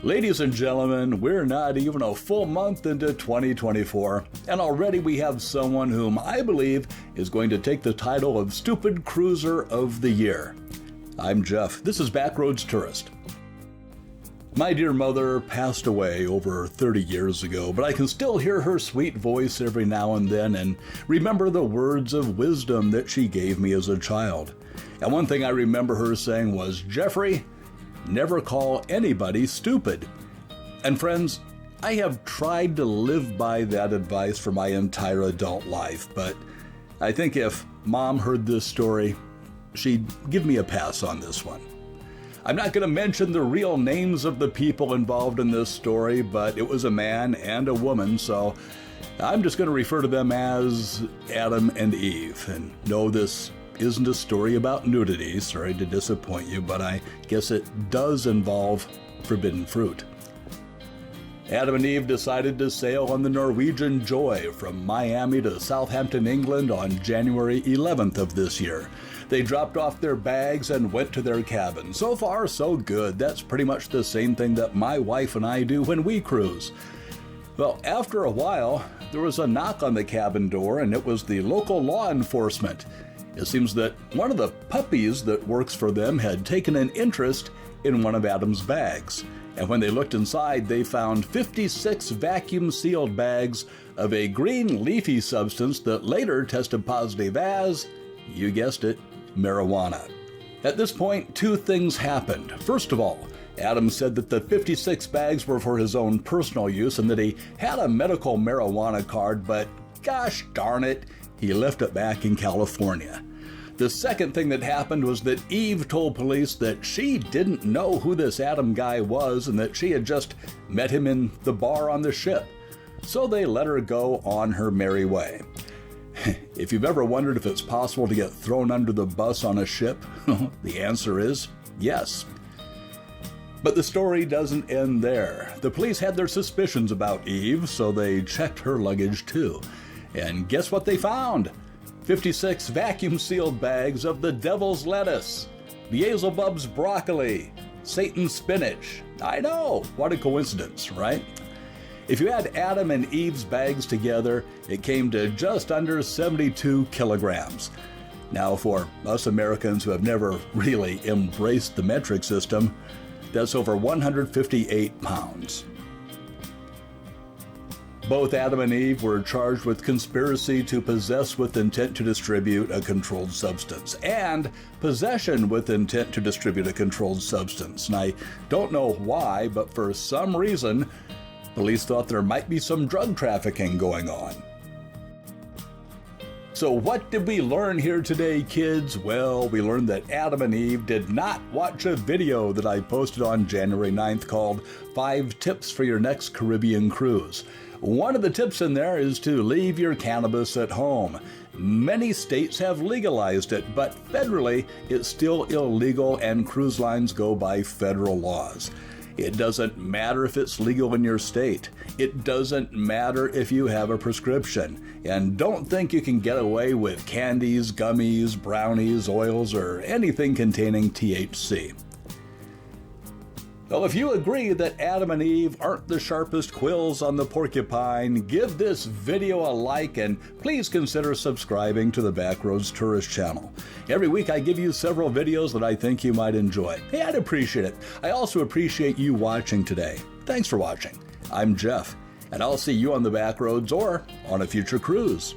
Ladies and gentlemen, we're not even a full month into 2024, and already we have someone whom I believe is going to take the title of Stupid Cruiser of the Year. I'm Jeff. This is Backroads Tourist. My dear mother passed away over 30 years ago, but I can still hear her sweet voice every now and then and remember the words of wisdom that she gave me as a child. And one thing I remember her saying was, "Jeffrey, never call anybody stupid." And friends, I have tried to live by that advice for my entire adult life, but I think if Mom heard this story, she'd give me a pass on this one. I'm not going to mention the real names of the people involved in this story, but it was a man and a woman, so I'm just going to refer to them as Adam and Eve. And no, this isn't a story about nudity, sorry to disappoint you, but I guess it does involve forbidden fruit. Adam and Eve decided to sail on the Norwegian Joy from Miami to Southampton, England on January 11th of this year. They dropped off their bags and went to their cabin. So far, so good. That's pretty much the same thing that my wife and I do when we cruise. Well, after a while, there was a knock on the cabin door, and it was the local law enforcement. It seems that one of the puppies that works for them had taken an interest in one of Adam's bags. And when they looked inside, they found 56 vacuum-sealed bags of a green leafy substance that later tested positive as, you guessed it, marijuana. At this point, two things happened. First of all, Adam said that the 56 bags were for his own personal use and that he had a medical marijuana card, but gosh darn it, he left it back in California. The second thing that happened was that Eve told police that she didn't know who this Adam guy was and that she had just met him in the bar on the ship. So they let her go on her merry way. If you've ever wondered if it's possible to get thrown under the bus on a ship, the answer is yes. But the story doesn't end there. The police had their suspicions about Eve, so they checked her luggage too. And guess what they found? 56 vacuum-sealed bags of the devil's lettuce, Beelzebub's broccoli, Satan's spinach. I know, what a coincidence, right? If you add Adam and Eve's bags together, it came to just under 72 kilograms. Now, for us Americans who have never really embraced the metric system, that's over 158 pounds. Both Adam and Eve were charged with conspiracy to possess with intent to distribute a controlled substance and possession with intent to distribute a controlled substance. And I don't know why, but for some reason, police thought there might be some drug trafficking going on. So what did we learn here today, kids? Well, we learned that Adam and Eve did not watch a video that I posted on January 9th called 5 Tips for Your Next Caribbean Cruise. One of the tips in there is to leave your cannabis at home. Many states have legalized it, but federally it's still illegal and cruise lines go by federal laws. It doesn't matter if it's legal in your state. It doesn't matter if you have a prescription. And don't think you can get away with candies, gummies, brownies, oils, or anything containing THC. Well, if you agree that Adam and Eve aren't the sharpest quills on the porcupine, give this video a like and please consider subscribing to the Backroads Tourist channel. Every week I give you several videos that I think you might enjoy. Hey, I'd appreciate it. I also appreciate you watching today. Thanks for watching. I'm Jeff, and I'll see you on the Backroads or on a future cruise.